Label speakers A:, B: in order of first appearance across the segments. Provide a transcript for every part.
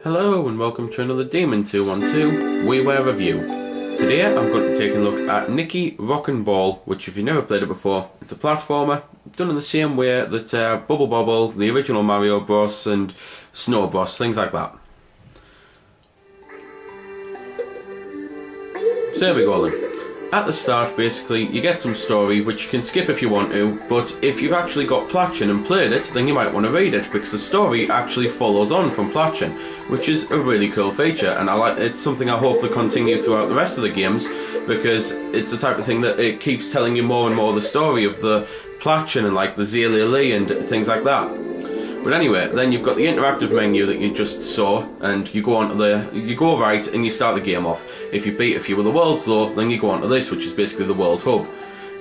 A: Hello and welcome to another Demon 212 Wii Ware review. Today I'm going to take a look at Niki Rockin' Ball, which if you've never played it before, it's a platformer done in the same way that Bubble Bobble, the original Mario Bros and Snow Bros, things like that. So there we go then. At the start, basically, you get some story, which you can skip if you want to, but if you've actually got Platchen and played it, then you might want to read it, because the story actually follows on from Platchen, which is a really cool feature, and it's something I hope to continue throughout the rest of the games, because it's the type of thing that it keeps telling you more and more the story of the Platchen and like the Zilili and things like that. But anyway, then you've got the interactive menu that you just saw, and you go right and you start the game off. If you beat a few of the worlds though, then you go on to this, which is basically the world hub.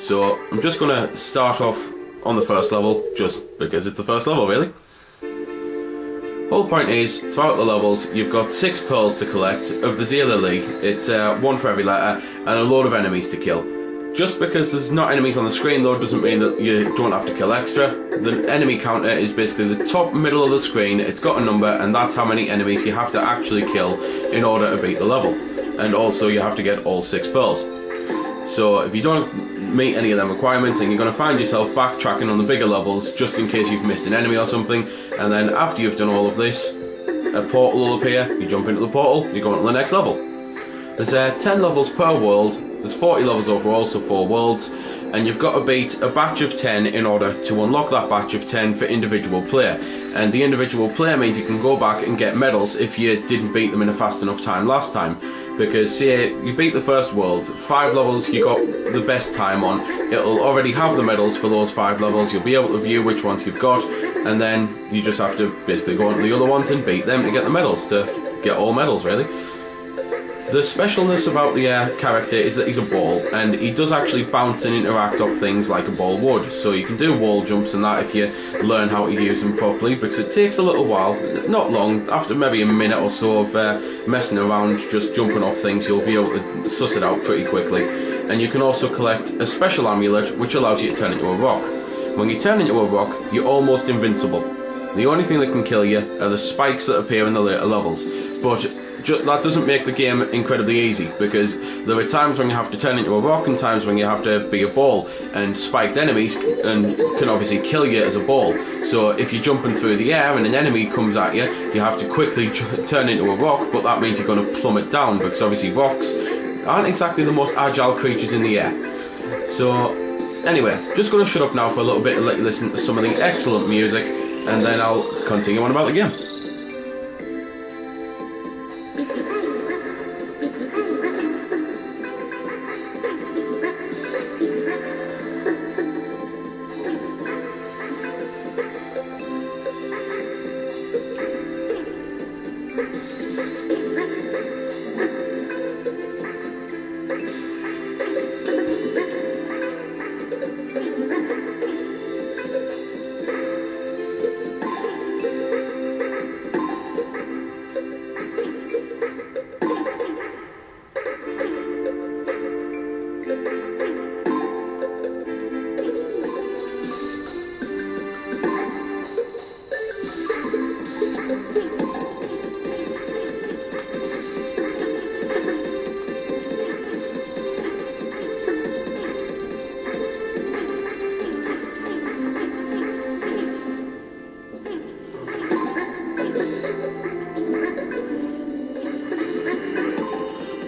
A: So I'm just going to start off on the first level, just because it's the first level really. Whole point is, throughout the levels, you've got 6 pearls to collect of the Zilili. It's one for every letter, and a load of enemies to kill. Just because there's not enemies on the screen though doesn't mean that you don't have to kill extra. The enemy counter is basically the top middle of the screen, it's got a number, and that's how many enemies you have to actually kill in order to beat the level. And also you have to get all 6 pearls. So if you don't meet any of them requirements, then you're going to find yourself backtracking on the bigger levels just in case you've missed an enemy or something, and then after you've done all of this, a portal will appear, you jump into the portal, you go on to the next level. There's 10 levels per world. There's 40 levels overall, so 4 worlds, and you've got to beat a batch of 10 in order to unlock that batch of 10 for individual player. And the individual player means you can go back and get medals if you didn't beat them in a fast enough time last time. Because say you beat the first world, 5 levels you got the best time on, it'll already have the medals for those 5 levels, you'll be able to view which ones you've got, and then you just have to basically go on to the other ones and beat them to get the medals, to get all medals really. The specialness about the character is that he's a ball, and he does actually bounce and interact off things like a ball would, so you can do wall jumps and that if you learn how to use them properly, because it takes a little while, not long, after maybe a minute or so of messing around just jumping off things, you'll be able to suss it out pretty quickly. And you can also collect a special amulet which allows you to turn into a rock. When you turn into a rock, you're almost invincible. The only thing that can kill you are the spikes that appear in the later levels, but that doesn't make the game incredibly easy, because there are times when you have to turn into a rock and times when you have to be a ball, and spiked enemies can obviously kill you as a ball. So if you're jumping through the air and an enemy comes at you, you have to quickly turn into a rock, but that means you're going to plummet down, because obviously rocks aren't exactly the most agile creatures in the air. So anyway, just going to shut up now for a little bit and let you listen to some of the excellent music, and then I'll continue on about the game.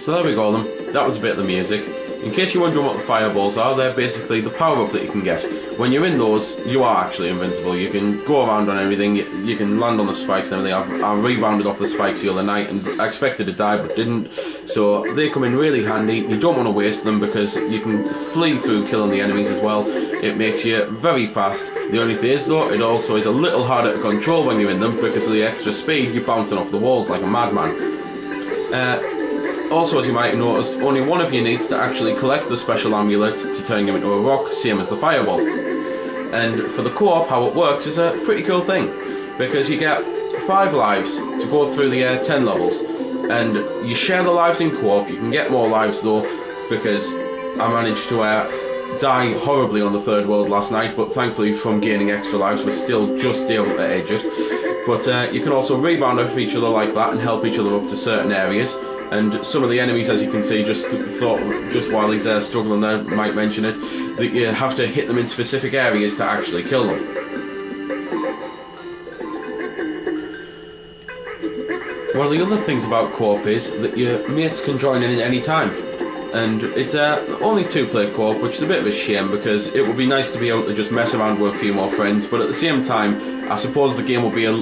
A: So there we go then, that was a bit of the music. In case you're wondering what the fireballs are, they're basically the power up that you can get. When you're in those, you are actually invincible. You can go around on everything, you can land on the spikes and everything. I rebounded off the spikes the other night and I expected to die but didn't. So they come in really handy. You don't want to waste them because you can flee through killing the enemies as well. It makes you very fast. The only thing is though, it also is a little harder to control when you're in them because of the extra speed. You're bouncing off the walls like a madman. Also, as you might have noticed, only one of you needs to actually collect the special amulet to turn him into a rock, same as the fireball. And for the co-op, how it works is a pretty cool thing, because you get 5 lives to go through the 10 levels, and you share the lives in co-op. You can get more lives though, because I managed to die horribly on the third world last night, but thankfully from gaining extra lives we're still just able to edge it. But you can also rebound off each other like that and help each other up to certain areas. And some of the enemies, as you can see, just while he's struggling there, might mention it, that you have to hit them in specific areas to actually kill them. One of the other things about co-op is that your mates can join in at any time. And it's only 2-player co-op, which is a bit of a shame because it would be nice to be able to just mess around with a few more friends, but at the same time I suppose the game will be a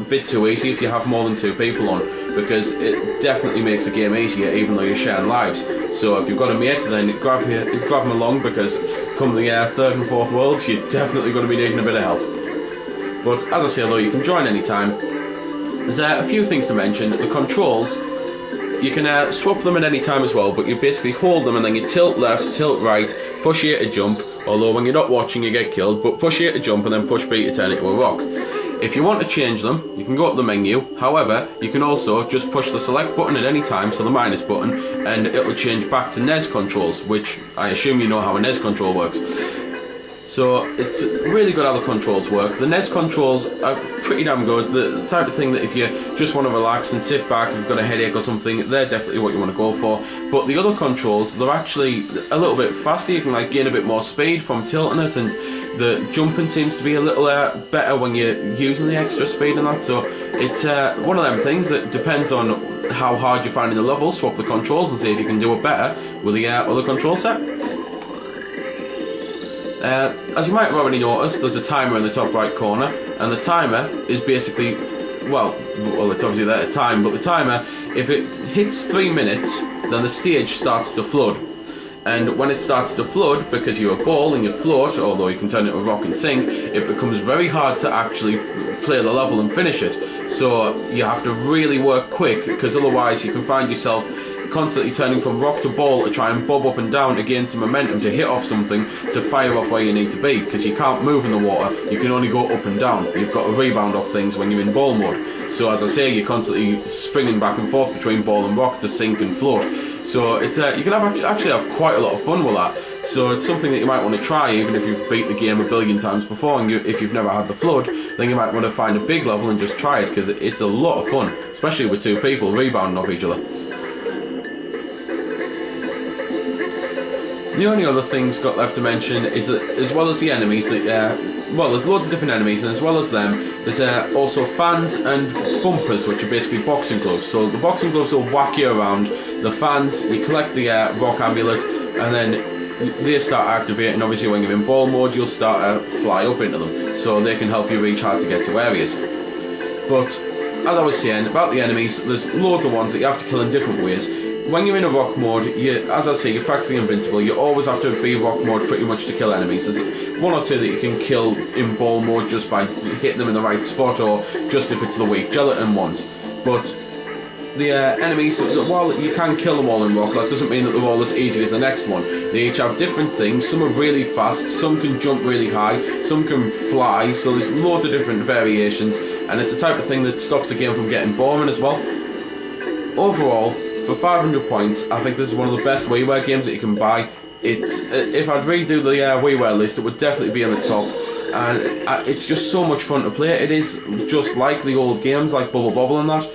A: bit too easy if you have more than 2 people on, because it definitely makes the game easier even though you're sharing lives. So if you've got a mate, then grab them along, because come the 3rd and 4th worlds you're definitely going to be needing a bit of help. But as I say though, you can join anytime. There's a few things to mention. The controls, you can swap them at any time as well, but you basically hold them and then you tilt left, tilt right, push A to jump, although when you're not watching you get killed, but push A to jump and then push B to turn into a rock. If you want to change them, you can go up the menu. However, you can also just push the select button at any time, so the minus button, and it'll change back to NES controls, which I assume you know how a NES control works. So it's really good how the controls work. The NES controls are pretty damn good. The type of thing that if you just want to relax and sit back, if you've got a headache or something, they're definitely what you want to go for. But the other controls, they're actually a little bit faster. You can like gain a bit more speed from tilting it, and the jumping seems to be a little better when you're using the extra speed and that. So it's one of them things that depends on how hard you're finding the level. Swap the controls and see if you can do it better with the other control set. As you might have already noticed, there's a timer in the top right corner, and the timer is basically, well it's obviously there at a time, but the timer, if it hits 3 minutes, then the stage starts to flood. And when it starts to flood, because you're a ball and you float, although you can turn it into a rock and sink, it becomes very hard to actually play the level and finish it. So you have to really work quick, because otherwise you can find yourself constantly turning from rock to ball to try and bob up and down to gain some momentum, to hit off something, to fire off where you need to be, because you can't move in the water, you can only go up and down. You've got to rebound off things when you're in ball mode. So as I say, you're constantly springing back and forth between ball and rock to sink and float. So it's you can actually have quite a lot of fun with that. So it's something that you might want to try, even if you've beat the game a billion times before, and if you've never had the flood, then you might want to find a big level and just try it, because it's a lot of fun, especially with 2 people rebounding off each other. The only other things got left to mention is that, as well as the enemies, that well, there's loads of different enemies, and as well as them, there's also fans and bumpers, which are basically boxing gloves. So the boxing gloves will whack you around. The fans, you collect the rock amulet, and then they start activating. Obviously, when you're in ball mode, you'll start to fly up into them, so they can help you reach hard to get to areas. But as I was saying about the enemies, there's loads of ones that you have to kill in different ways. When you're in a rock mode, as I say, you're practically invincible. You always have to be rock mode pretty much to kill enemies. There's 1 or 2 that you can kill in ball mode just by hitting them in the right spot, or just if it's the weak gelatin ones. But the enemies, while you can kill them all in rock, that doesn't mean that they're all as easy as the next one. They each have different things. Some are really fast, some can jump really high, some can fly, so there's loads of different variations, and it's the type of thing that stops the game from getting boring as well. Overall, for 500 points, I think this is one of the best Wii Ware games that you can buy. If I'd redo the Wii Ware list, it would definitely be on the top. And it's just so much fun to play. It is just like the old games, like Bubble Bobble and that.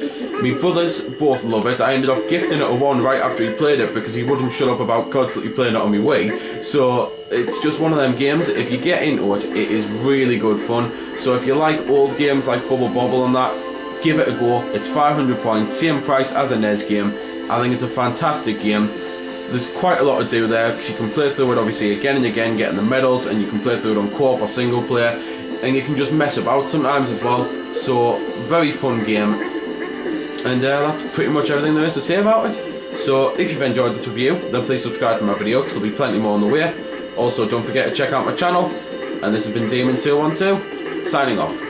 A: My brothers both love it. I ended up gifting it to one right after he played it, because he wouldn't shut up about constantly playing it on my Wii. So it's just one of them games, if you get into it, it is really good fun. So if you like old games like Bubble Bobble and that, give it a go. It's 500 points, same price as a NES game. I think it's a fantastic game. There's quite a lot to do there, because you can play through it obviously again and again, getting the medals, and you can play through it on co-op or single player, and you can just mess about sometimes as well. So very fun game, and that's pretty much everything there is to say about it. So if you've enjoyed this review, then please subscribe to my video, because there'll be plenty more on the way. Also, don't forget to check out my channel, and this has been Demon212 signing off.